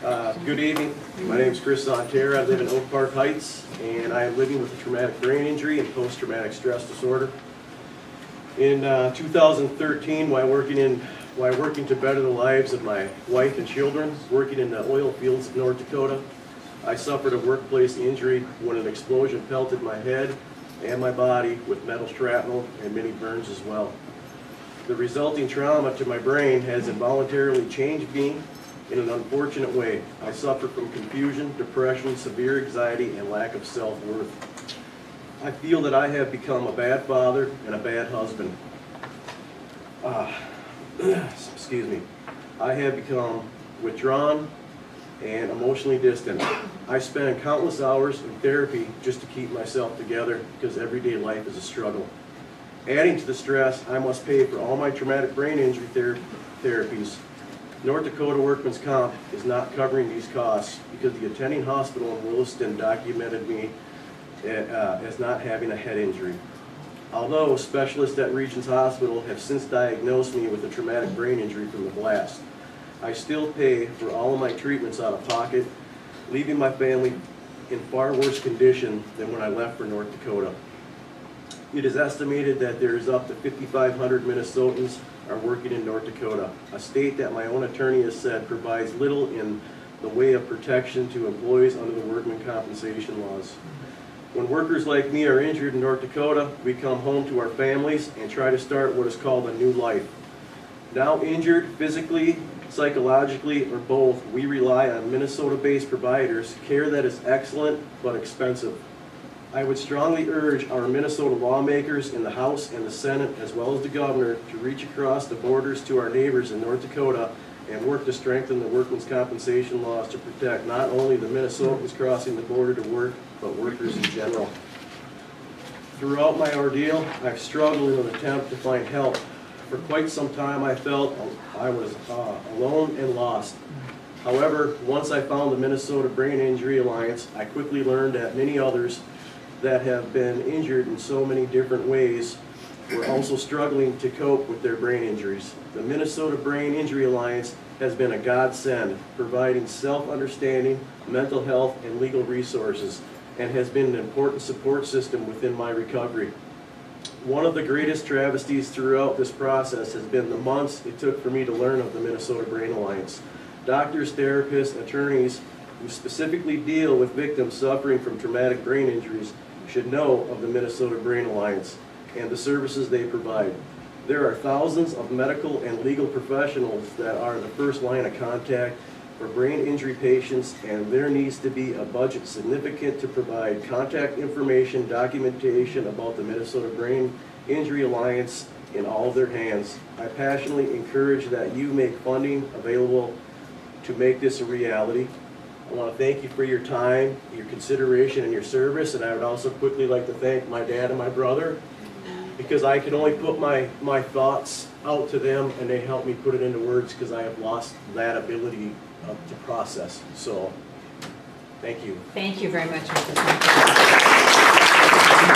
Good evening. My name is Chris Sonterra. I live in Oak Park Heights, and I am living with a traumatic brain injury and post-traumatic stress disorder. In 2013, while working to better the lives of my wife and children, working in the oil fields of North Dakota, I suffered a workplace injury when an explosion pelted my head and my body with metal shrapnel and many burns as well. The resulting trauma to my brain has involuntarily changed me in an unfortunate way. I suffer from confusion, depression, severe anxiety, and lack of self-worth. I feel that I have become a bad father and a bad husband. Excuse me. I have become withdrawn and emotionally distant. I spend countless hours in therapy just to keep myself together because everyday life is a struggle. Adding to the stress, I must pay for all my traumatic brain injury therapies. North Dakota Workman's Comp is not covering these costs because the attending hospital in Williston documented me as not having a head injury. Although specialists at Regions Hospital have since diagnosed me with a traumatic brain injury from the blast, I still pay for all of my treatments out of pocket, leaving my family in far worse condition than when I left for North Dakota. It is estimated that there is up to 5,500 Minnesotans are working in North Dakota, a state that my own attorney has said provides little in the way of protection to employees under the workman compensation laws. When workers like me are injured in North Dakota, we come home to our families and try to start what is called a new life. Now injured physically, psychologically, or both, we rely on Minnesota-based providers, care that is excellent but expensive. I would strongly urge our Minnesota lawmakers in the House and the Senate, as well as the governor, to reach across the borders to our neighbors in North Dakota and work to strengthen the workmen's compensation laws to protect not only the Minnesotans crossing the border to work, but workers in general. Throughout my ordeal, I've struggled in an attempt to find help. For quite some time, I felt I was alone and lost. However, once I found the Minnesota Brain Injury Alliance, I quickly learned that many others that have been injured in so many different ways were also struggling to cope with their brain injuries. The Minnesota Brain Injury Alliance has been a godsend, providing self-understanding, mental health, and legal resources, and has been an important support system within my recovery. One of the greatest travesties throughout this process has been the months it took for me to learn of the Minnesota Brain Alliance. Doctors, therapists, attorneys who specifically deal with victims suffering from traumatic brain injuries should know of the Minnesota Brain Alliance and the services they provide. There are thousands of medical and legal professionals that are the first line of contact for brain injury patients, and there needs to be a budget significant to provide contact information, documentation about the Minnesota Brain Injury Alliance in all of their hands. I passionately encourage that you make funding available to make this a reality. I want to thank you for your time, your consideration, and your service, and I would also quickly like to thank my dad and my brother, because I can only put my thoughts out to them, and they help me put it into words because I have lost that ability to process. So, thank you. Thank you very much, Mr. Smith.